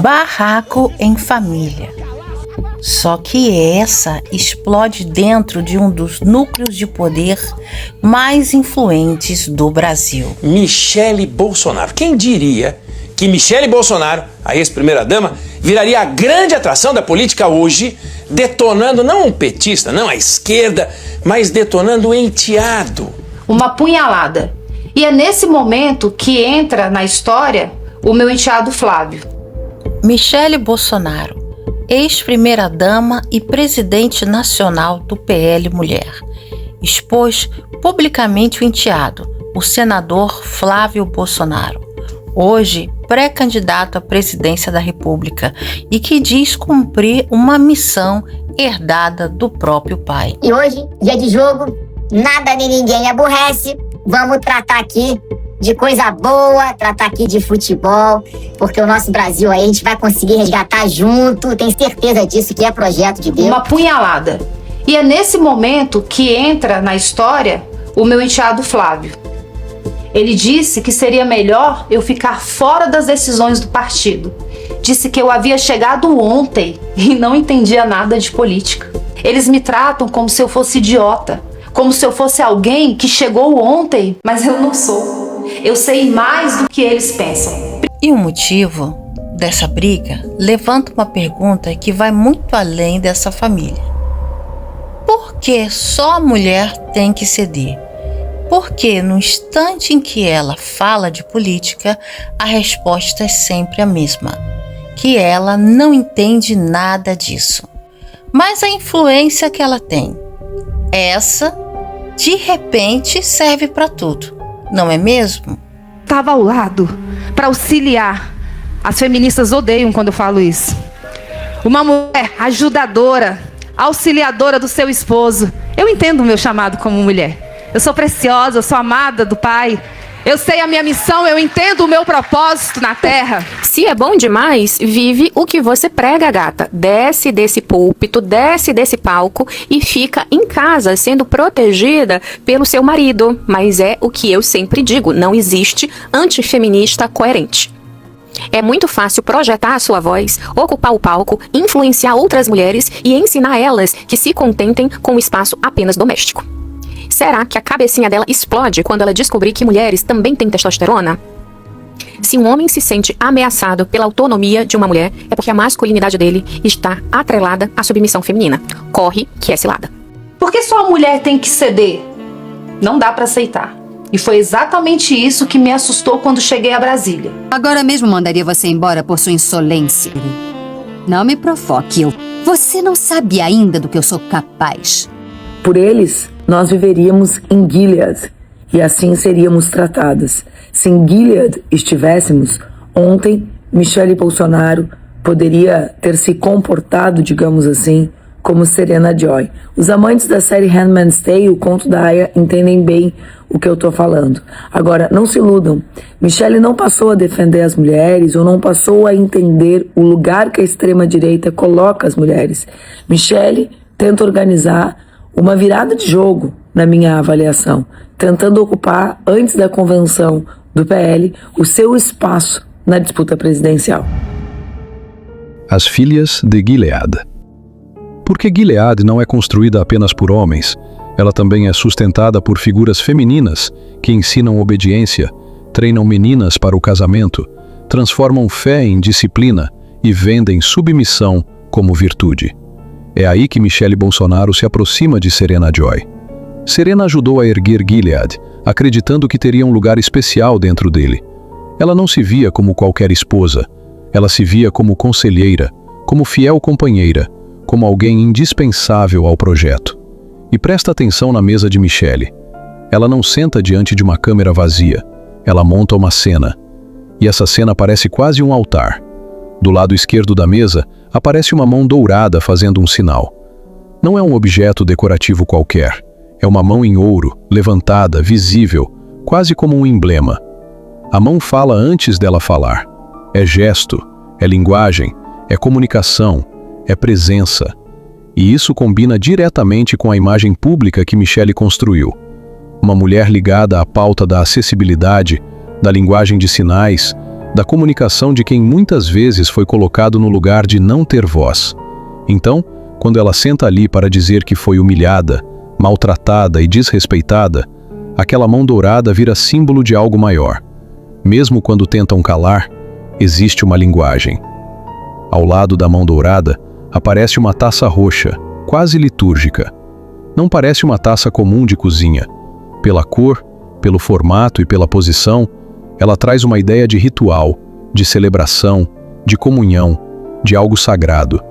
Barraco em família. Só que essa explode dentro de um dos núcleos de poder mais influentes do Brasil. Michele Bolsonaro. Quem diria que Michele Bolsonaro, a ex-primeira-dama, viraria a grande atração da política hoje, detonando não um petista, não a esquerda, mas detonando o enteado. Uma punhalada. E é nesse momento que entra na história o meu enteado Flávio. Michele Bolsonaro, ex-primeira-dama e presidente nacional do PL Mulher, expôs publicamente o enteado, o senador Flávio Bolsonaro, hoje pré-candidato à presidência da República e que diz cumprir uma missão herdada do próprio pai. E hoje, dia de jogo, nada nem ninguém aborrece. Vamos tratar aqui de coisa boa, tratar aqui de futebol, porque o nosso Brasil aí a gente vai conseguir resgatar junto, tenho certeza disso, que é projeto de Deus. Uma punhalada. E é nesse momento que entra na história o meu enteado Flávio. Ele disse que seria melhor eu ficar fora das decisões do partido. Disse que eu havia chegado ontem e não entendia nada de política. Eles me tratam como se eu fosse idiota, como se eu fosse alguém que chegou ontem, mas eu não sou. Eu sei mais do que eles pensam. E o motivo dessa briga levanta uma pergunta que vai muito além dessa família. Por que só a mulher tem que ceder? Porque no instante em que ela fala de política, a resposta é sempre a mesma, que ela não entende nada disso. Mas a influência que ela tem, essa, de repente, serve para tudo, não é mesmo? Estava ao lado para auxiliar. As feministas odeiam quando eu falo isso. Uma mulher ajudadora, auxiliadora do seu esposo. Eu entendo o meu chamado como mulher. Eu sou preciosa, eu sou amada do Pai. Eu sei a minha missão, eu entendo o meu propósito na terra. Se é bom demais, vive o que você prega, gata. Desce desse púlpito, desce desse palco e fica em casa, sendo protegida pelo seu marido. Mas é o que eu sempre digo, não existe antifeminista coerente. É muito fácil projetar a sua voz, ocupar o palco, influenciar outras mulheres e ensinar elas que se contentem com o espaço apenas doméstico. Será que a cabecinha dela explode quando ela descobrir que mulheres também têm testosterona? Se um homem se sente ameaçado pela autonomia de uma mulher, é porque a masculinidade dele está atrelada à submissão feminina. Corre, que é cilada. Por que só a mulher tem que ceder? Não dá para aceitar. E foi exatamente isso que me assustou quando cheguei a Brasília. Agora mesmo mandaria você embora por sua insolência. Não me provoque, você não sabe ainda do que eu sou capaz. Por eles, nós viveríamos em Gilead, e assim seríamos tratadas. Se em Gilead estivéssemos, ontem, Michele Bolsonaro poderia ter se comportado, digamos assim, como Serena Joy. Os amantes da série Handmaid's Tale, o conto da Aya, entendem bem o que eu tô falando. Agora, não se iludam. Michele não passou a defender as mulheres ou não passou a entender o lugar que a extrema-direita coloca as mulheres. Michele tenta organizar uma virada de jogo, na minha avaliação, tentando ocupar, antes da convenção do PL, o seu espaço na disputa presidencial. As filhas de Gilead. Porque Gilead não é construída apenas por homens, ela também é sustentada por figuras femininas que ensinam obediência, treinam meninas para o casamento, transformam fé em disciplina e vendem submissão como virtude. É aí que Michele Bolsonaro se aproxima de Serena Joy. Serena ajudou a erguer Gilead, acreditando que teria um lugar especial dentro dele. Ela não se via como qualquer esposa, ela se via como conselheira, como fiel companheira, como alguém indispensável ao projeto. E presta atenção na mesa de Michele. Ela não senta diante de uma câmera vazia, ela monta uma cena. E essa cena parece quase um altar. Do lado esquerdo da mesa, aparece uma mão dourada fazendo um sinal. Não é um objeto decorativo qualquer. É uma mão em ouro, levantada, visível, quase como um emblema. A mão fala antes dela falar. É gesto, é linguagem, é comunicação, é presença. E isso combina diretamente com a imagem pública que Michele construiu. Uma mulher ligada à pauta da acessibilidade, da linguagem de sinais, da comunicação de quem muitas vezes foi colocado no lugar de não ter voz. Então, quando ela senta ali para dizer que foi humilhada, maltratada e desrespeitada, aquela mão dourada vira símbolo de algo maior. Mesmo quando tentam calar, existe uma linguagem. Ao lado da mão dourada, aparece uma taça roxa, quase litúrgica. Não parece uma taça comum de cozinha. Pela cor, pelo formato e pela posição, ela traz uma ideia de ritual, de celebração, de comunhão, de algo sagrado.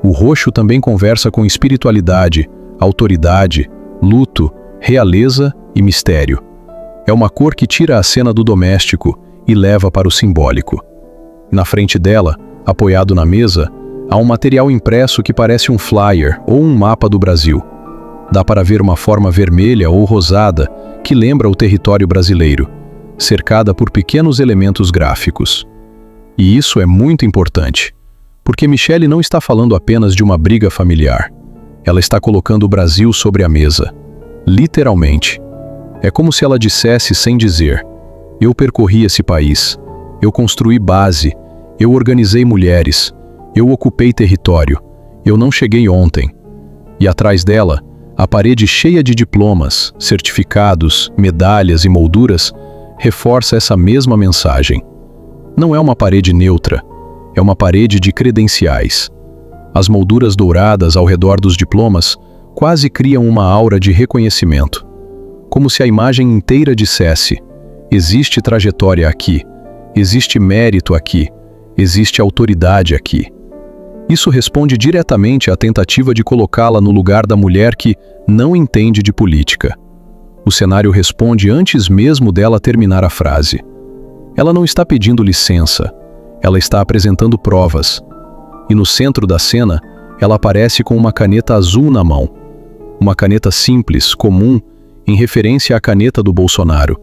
O roxo também conversa com espiritualidade, autoridade, luto, realeza e mistério. É uma cor que tira a cena do doméstico e leva para o simbólico. Na frente dela, apoiado na mesa, há um material impresso que parece um flyer ou um mapa do Brasil. Dá para ver uma forma vermelha ou rosada que lembra o território brasileiro, cercada por pequenos elementos gráficos. E isso é muito importante, porque Michele não está falando apenas de uma briga familiar. Ela está colocando o Brasil sobre a mesa. Literalmente. É como se ela dissesse sem dizer: eu percorri esse país, eu construí base, eu organizei mulheres, eu ocupei território, eu não cheguei ontem. E atrás dela, a parede cheia de diplomas, certificados, medalhas e molduras reforça essa mesma mensagem. Não é uma parede neutra, é uma parede de credenciais. As molduras douradas ao redor dos diplomas quase criam uma aura de reconhecimento, como se a imagem inteira dissesse: existe trajetória aqui, existe mérito aqui, existe autoridade aqui. Isso responde diretamente à tentativa de colocá-la no lugar da mulher que não entende de política. O cenário responde antes mesmo dela terminar a frase. Ela não está pedindo licença, ela está apresentando provas. E no centro da cena, ela aparece com uma caneta azul na mão. Uma caneta simples, comum, em referência à caneta do Bolsonaro.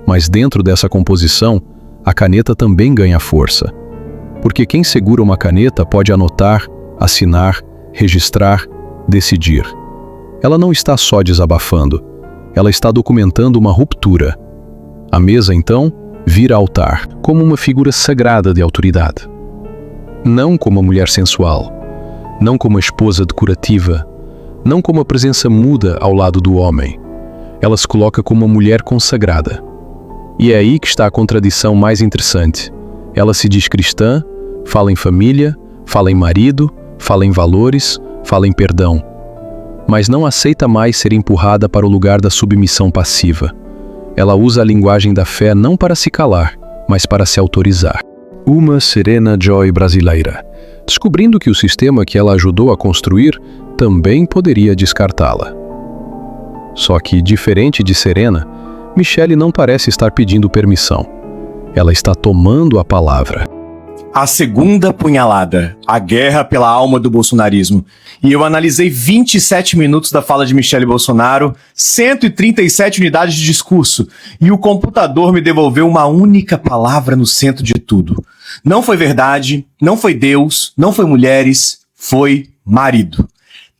Mas dentro dessa composição, a caneta também ganha força. Porque quem segura uma caneta pode anotar, assinar, registrar, decidir. Ela não está só desabafando, ela está documentando uma ruptura. A mesa, então, vira altar, como uma figura sagrada de autoridade. Não como a mulher sensual, não como a esposa decorativa, não como a presença muda ao lado do homem. Ela se coloca como uma mulher consagrada. E é aí que está a contradição mais interessante. Ela se diz cristã, fala em família, fala em marido, fala em valores, fala em perdão. Mas não aceita mais ser empurrada para o lugar da submissão passiva. Ela usa a linguagem da fé não para se calar, mas para se autorizar. Uma Serena Joy brasileira, descobrindo que o sistema que ela ajudou a construir também poderia descartá-la. Só que, diferente de Serena, Michele não parece estar pedindo permissão. Ela está tomando a palavra. A segunda punhalada, a guerra pela alma do bolsonarismo. E eu analisei 27 minutos da fala de Michele Bolsonaro, 137 unidades de discurso, e o computador me devolveu uma única palavra no centro de tudo. Não foi verdade, não foi Deus, não foi mulheres, foi marido.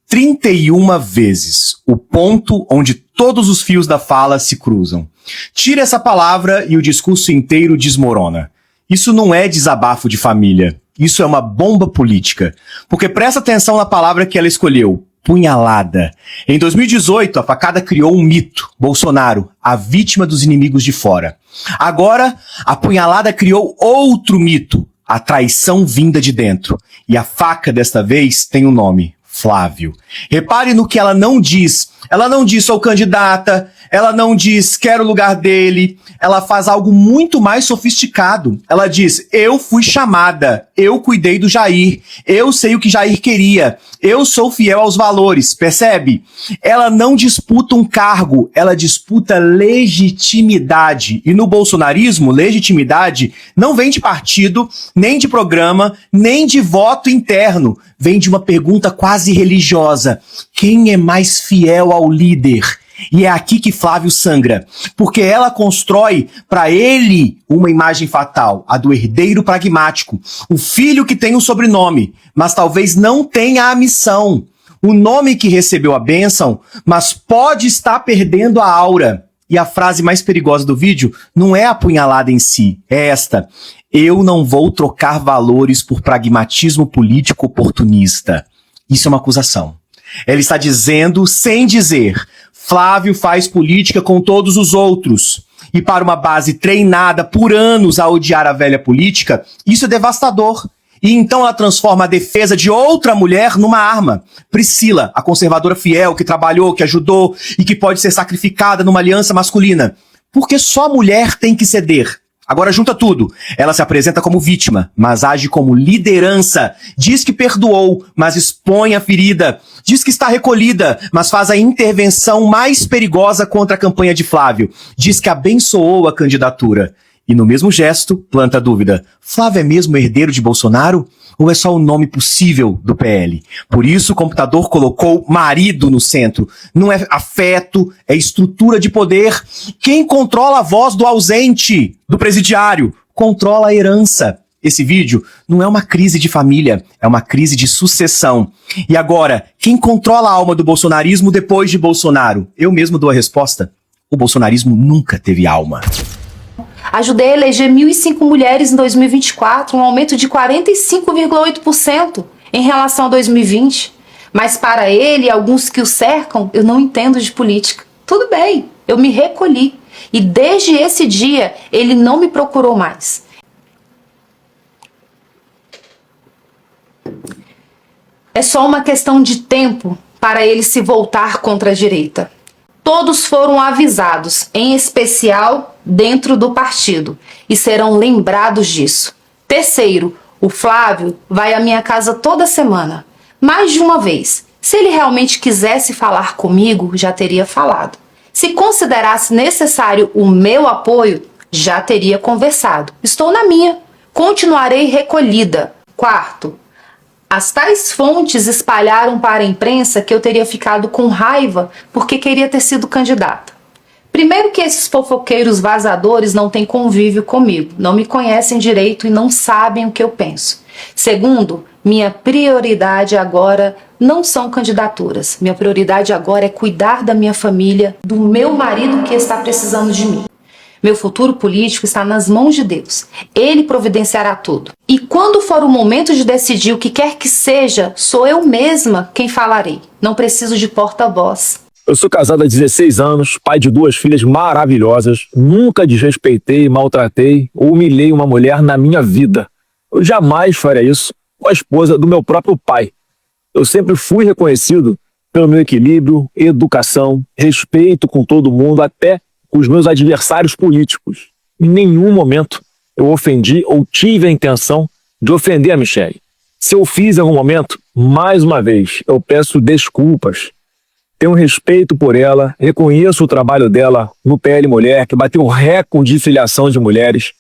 31 vezes, o ponto onde todos os fios da fala se cruzam. Tira essa palavra e o discurso inteiro desmorona. Isso não é desabafo de família, isso é uma bomba política. Porque presta atenção na palavra que ela escolheu, punhalada. Em 2018, a facada criou um mito, Bolsonaro, a vítima dos inimigos de fora. Agora, a punhalada criou outro mito, a traição vinda de dentro. E a faca, desta vez, tem um nome, Flávio. Repare no que ela não diz. Ela não diz sou candidata, ela não diz quero o lugar dele, ela faz algo muito mais sofisticado. Ela diz, eu fui chamada, eu cuidei do Jair, eu sei o que Jair queria, eu sou fiel aos valores, percebe? Ela não disputa um cargo, ela disputa legitimidade. E no bolsonarismo, legitimidade não vem de partido, nem de programa, nem de voto interno. Vem de uma pergunta quase religiosa. Quem é mais fiel ao líder? E é aqui que Flávio sangra, porque ela constrói para ele uma imagem fatal, a do herdeiro pragmático, o filho que tem um sobrenome, mas talvez não tenha a missão, o nome que recebeu a bênção, mas pode estar perdendo a aura. E a frase mais perigosa do vídeo não é a punhalada em si, é esta: eu não vou trocar valores por pragmatismo político oportunista. Isso é uma acusação. Ela está dizendo, sem dizer, Flávio faz política com todos os outros. E para uma base treinada por anos a odiar a velha política, isso é devastador. E então ela transforma a defesa de outra mulher numa arma. Priscila, a conservadora fiel, que trabalhou, que ajudou e que pode ser sacrificada numa aliança masculina. Porque só mulher tem que ceder. Agora junta tudo. Ela se apresenta como vítima, mas age como liderança. Diz que perdoou, mas expõe a ferida. Diz que está recolhida, mas faz a intervenção mais perigosa contra a campanha de Flávio. Diz que abençoou a candidatura. E no mesmo gesto, planta a dúvida: Flávio é mesmo herdeiro de Bolsonaro? Ou é só o nome possível do PL? Por isso o computador colocou marido no centro. Não é afeto, é estrutura de poder. Quem controla a voz do ausente, do presidiário, controla a herança. Esse vídeo não é uma crise de família, é uma crise de sucessão. E agora, quem controla a alma do bolsonarismo depois de Bolsonaro? Eu mesmo dou a resposta: o bolsonarismo nunca teve alma. Ajudei a eleger 1.005 mulheres em 2024, um aumento de 45,8% em relação a 2020. Mas para ele e alguns que o cercam, eu não entendo de política. Tudo bem, eu me recolhi. E desde esse dia, ele não me procurou mais. É só uma questão de tempo para ele se voltar contra a direita. Todos foram avisados, em especial dentro do partido, e serão lembrados disso. Terceiro, o Flávio vai à minha casa toda semana, mais de uma vez. Se ele realmente quisesse falar comigo, já teria falado. Se considerasse necessário o meu apoio, já teria conversado. Estou na minha. Continuarei recolhida. Quarto, as tais fontes espalharam para a imprensa que eu teria ficado com raiva porque queria ter sido candidata. Primeiro que esses fofoqueiros vazadores não têm convívio comigo, não me conhecem direito e não sabem o que eu penso. Segundo, minha prioridade agora não são candidaturas. Minha prioridade agora é cuidar da minha família, do meu marido que está precisando de mim. Meu futuro político está nas mãos de Deus. Ele providenciará tudo. E quando for o momento de decidir o que quer que seja, sou eu mesma quem falarei. Não preciso de porta-voz. Eu sou casado há 16 anos, pai de 2 filhas maravilhosas. Nunca desrespeitei, maltratei ou humilhei uma mulher na minha vida. Eu jamais faria isso com a esposa do meu próprio pai. Eu sempre fui reconhecido pelo meu equilíbrio, educação, respeito com todo mundo, até com os meus adversários políticos. Em nenhum momento eu ofendi ou tive a intenção de ofender a Michele. Se eu fiz em algum momento, mais uma vez, eu peço desculpas. Tenho respeito por ela, reconheço o trabalho dela no PL Mulher, que bateu recorde de filiação de mulheres,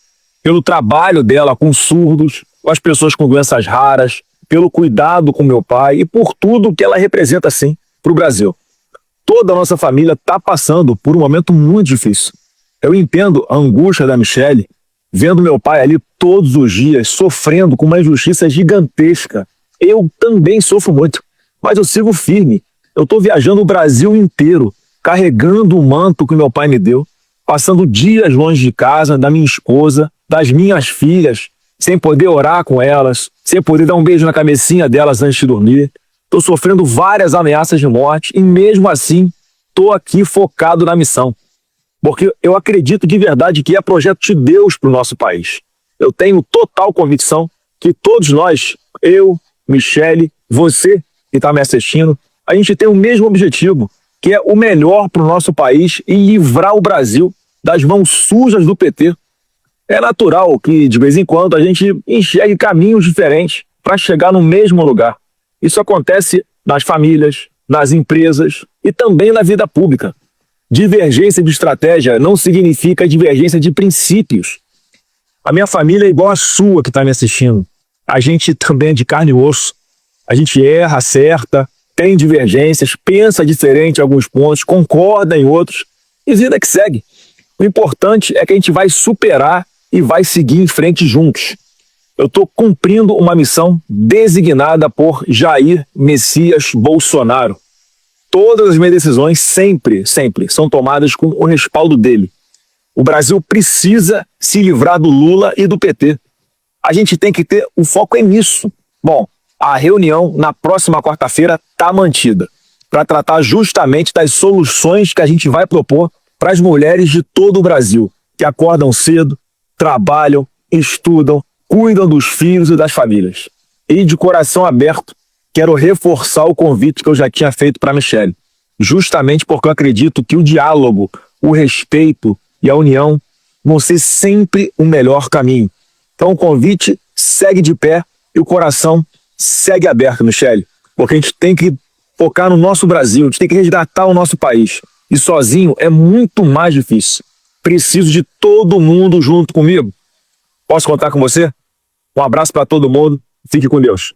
pelo trabalho dela com surdos, com as pessoas com doenças raras, pelo cuidado com meu pai e por tudo que ela representa, sim, para o Brasil. Toda a nossa família está passando por um momento muito difícil. Eu entendo a angústia da Michele, vendo meu pai ali todos os dias, sofrendo com uma injustiça gigantesca. Eu também sofro muito, mas eu sigo firme. Eu estou viajando o Brasil inteiro, carregando o manto que meu pai me deu, passando dias longe de casa, da minha esposa, das minhas filhas, sem poder orar com elas, sem poder dar um beijo na cabecinha delas antes de dormir. Estou sofrendo várias ameaças de morte e mesmo assim estou aqui focado na missão. Porque eu acredito de verdade que é projeto de Deus para o nosso país. Eu tenho total convicção que todos nós, eu, Michele, você que está me assistindo, a gente tem o mesmo objetivo, que é o melhor para o nosso país e livrar o Brasil das mãos sujas do PT. É natural que, de vez em quando, a gente enxergue caminhos diferentes para chegar no mesmo lugar. Isso acontece nas famílias, nas empresas e também na vida pública. Divergência de estratégia não significa divergência de princípios. A minha família é igual a sua que está me assistindo. A gente também é de carne e osso. A gente erra, acerta, tem divergências, pensa diferente em alguns pontos, concorda em outros e vida que segue. O importante é que a gente vai superar e vai seguir em frente juntos. Eu estou cumprindo uma missão designada por Jair Messias Bolsonaro. Todas as minhas decisões sempre são tomadas com o respaldo dele. O Brasil precisa se livrar do Lula e do PT. A gente tem que ter o foco nisso. Bom, a reunião na próxima quarta-feira está mantida para tratar justamente das soluções que a gente vai propor para as mulheres de todo o Brasil, que acordam cedo, trabalham, estudam, cuidam dos filhos e das famílias. E de coração aberto, quero reforçar o convite que eu já tinha feito para a Michelle, justamente porque eu acredito que o diálogo, o respeito e a união vão ser sempre o melhor caminho. Então o convite segue de pé e o coração segue aberto, Michelle, porque a gente tem que focar no nosso Brasil, a gente tem que resgatar o nosso país. E sozinho é muito mais difícil. Preciso de todo mundo junto comigo. Posso contar com você? Um abraço para todo mundo. Fique com Deus.